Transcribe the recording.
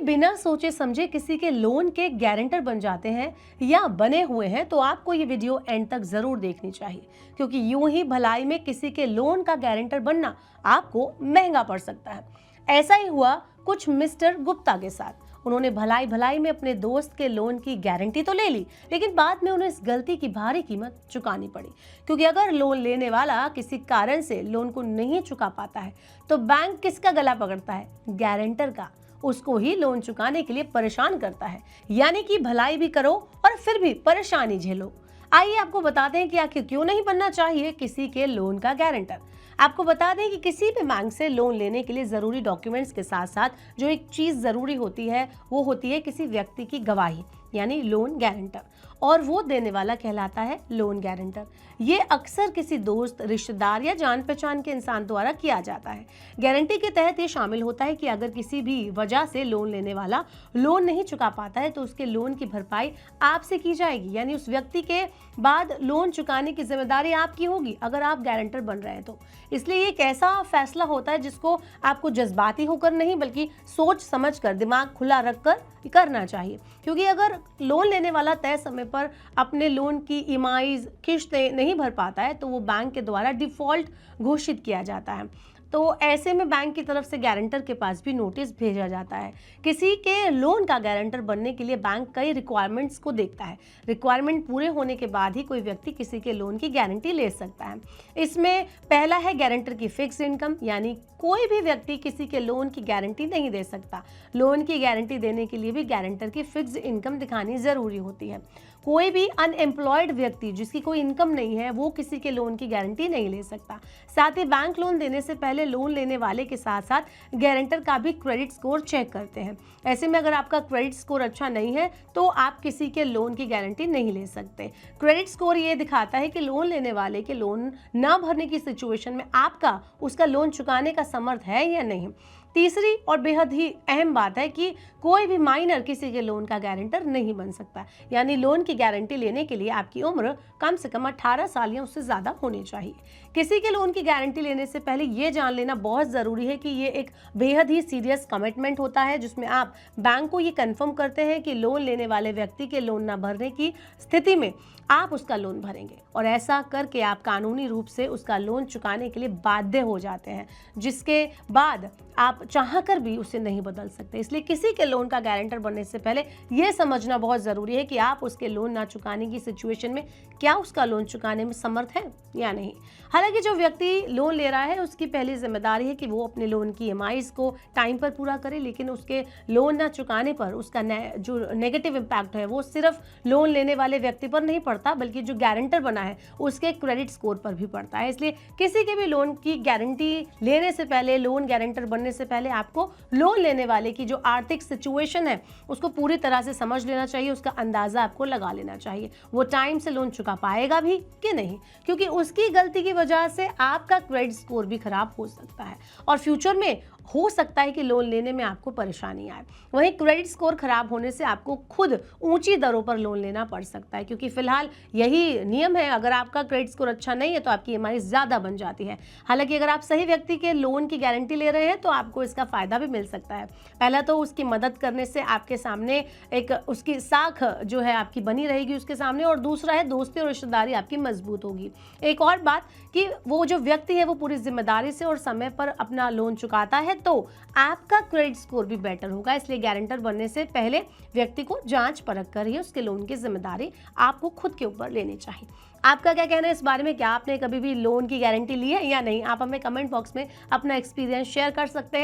बिना सोचे समझे किसी के लोन के गारंटर बन जाते हैं या बने हुए हैं तो आपको ये वीडियो एंड तक जरूर देखनी चाहिए, क्योंकि यूं ही भलाई में किसी के लोन का गारंटर बनना आपको महंगा पड़ सकता है। ऐसा ही हुआ कुछ मिस्टर गुप्ता के साथ। उन्होंने भलाई भलाई में अपने दोस्त के लोन की गारंटी तो ले ली, लेकिन बाद में उन्हें इस गलती की भारी कीमत चुकानी पड़ी। क्योंकि अगर लोन लेने वाला किसी कारण से लोन को नहीं चुका पाता है तो बैंक किसका गला पकड़ता है? गारंटर का। उसको ही लोन चुकाने के लिए परेशान करता है। यानी कि भलाई भी करो और फिर भी परेशानी झेलो। आइए आपको बताते हैं कि आखिर क्यों नहीं बनना चाहिए किसी के लोन का गारंटर। आपको बता दें कि किसी भी बैंक से लोन लेने के लिए जरूरी डॉक्यूमेंट्स के साथ साथ जो एक चीज जरूरी होती है वो होती है किसी व्यक्ति की गवाही, यानी लोन गारंटर, और वो देने वाला कहलाता है लोन गारंटर। ये अक्सर किसी दोस्त, रिश्तेदार या जान पहचान के इंसान द्वारा किया जाता है। गारंटी के तहत ये शामिल होता है कि अगर किसी भी वजह से लोन लेने वाला लोन नहीं चुका पाता है तो उसके लोन की भरपाई आपसे की जाएगी, यानी उस व्यक्ति के बाद लोन चुकाने की जिम्मेदारी आपकी होगी अगर आप गारंटर बन रहे हैं तो। इसलिए ये एक ऐसा फैसला होता है जिसको आपको जज्बाती होकर नहीं बल्कि सोच समझकर, दिमाग खुला रखकर करना चाहिए। क्योंकि अगर लोन लेने वाला तय समय पर अपने लोन की ईएमआईज़, किश्तें नहीं भर पाता है तो वो बैंक के द्वारा डिफॉल्ट घोषित किया जाता है। तो ऐसे में बैंक की तरफ से गारंटर के पास भी नोटिस भेजा जाता है। किसी के लोन का गारंटर बनने के लिए बैंक कई रिक्वायरमेंट्स को देखता है। रिक्वायरमेंट पूरे होने के बाद ही कोई व्यक्ति किसी के लोन की गारंटी ले सकता है। इसमें पहला है गारंटर की फिक्स इनकम, यानी कोई भी व्यक्ति किसी के लोन की गारंटी नहीं दे सकता। लोन की गारंटी देने के लिए भी गारंटर की फिक्स इनकम दिखानी जरूरी होती है। कोई भी अनएम्प्लॉयड व्यक्ति जिसकी कोई इनकम नहीं है वो किसी के लोन की गारंटी नहीं ले सकता। साथ ही बैंक लोन देने से पहले लोन लेने वाले के साथ साथ गारंटर का भी क्रेडिट स्कोर चेक करते हैं। ऐसे में अगर आपका क्रेडिट स्कोर अच्छा नहीं है तो आप किसी के लोन की गारंटी नहीं ले सकते। क्रेडिट स्कोर ये दिखाता है कि लोन लेने वाले के लोन न भरने की सिचुएशन में आपका उसका लोन चुकाने का समर्थ है या नहीं। तीसरी और बेहद ही अहम बात है कि कोई भी माइनर किसी के लोन का गारंटर नहीं बन सकता, यानी लोन की गारंटी लेने के लिए आपकी उम्र कम से कम 18 साल या उससे ज़्यादा होनी चाहिए। किसी के लोन की गारंटी लेने से पहले ये जान लेना बहुत ज़रूरी है कि ये एक बेहद ही सीरियस कमिटमेंट होता है जिसमें आप बैंक को ये कन्फर्म करते हैं कि लोन लेने वाले व्यक्ति के लोन न भरने की स्थिति में आप उसका लोन भरेंगे, और ऐसा करके आप कानूनी रूप से उसका लोन चुकाने के लिए बाध्य हो जाते हैं, जिसके बाद आप चाहकर भी उसे नहीं बदल सकते। इसलिए किसी के लोन का गारंटर बनने से पहले यह समझना बहुत ज़रूरी है कि आप उसके लोन ना चुकाने की सिचुएशन में क्या उसका लोन चुकाने में समर्थ है या नहीं। हालांकि जो व्यक्ति लोन ले रहा है उसकी पहली जिम्मेदारी है कि वो अपने लोन की ईएमआईज़ को टाइम पर पूरा करे, लेकिन उसके लोन ना चुकाने पर उसका जो नेगेटिव इम्पैक्ट है वो सिर्फ लोन लेने वाले व्यक्ति पर नहीं पड़ता बल्कि जो गारंटर बना है उसके क्रेडिट स्कोर पर भी पड़ता है। इसलिए किसी के भी लोन की गारंटी लेने से पहले, लोन गारंटर बनने से पहले आपको लोन लेने वाले की जो आर्थिक सिचुएशन है उसको पूरी तरह से समझ लेना चाहिए, उसका अंदाजा आपको लगा लेना चाहिए वो टाइम से लोन चुका पाएगा भी कि नहीं, क्योंकि उसकी गलती की वजह से आपका क्रेडिट स्कोर भी खराब हो सकता है और फ्यूचर में हो सकता है कि लोन लेने में आपको परेशानी आए। वहीं क्रेडिट स्कोर खराब होने से आपको खुद ऊंची दरों पर लोन लेना पड़ सकता है, क्योंकि फिलहाल यही नियम है, अगर आपका क्रेडिट स्कोर अच्छा नहीं है तो आपकी ईएमआई ज़्यादा बन जाती है। हालांकि अगर आप सही व्यक्ति के लोन की गारंटी ले रहे हैं तो आपको इसका फ़ायदा भी मिल सकता है। पहला तो उसकी मदद करने से आपके सामने एक उसकी साख जो है आपकी बनी रहेगी उसके सामने, और दूसरा है दोस्ती और रिश्तेदारी आपकी मजबूत होगी। एक और बात कि वो जो व्यक्ति है वो पूरी जिम्मेदारी से और समय पर अपना लोन चुकाता है तो आपका क्रेडिट स्कोर भी बेटर होगा। इसलिए गारंटर बनने से पहले व्यक्ति को जांच परख कर ही उसके लोन की जिम्मेदारी आपको खुद के ऊपर लेनी चाहिए। आपका क्या कहना है इस बारे में? क्या आपने कभी भी लोन की गारंटी ली है या नहीं? आप हमें कमेंट बॉक्स में अपना एक्सपीरियंस शेयर कर सकते हैं।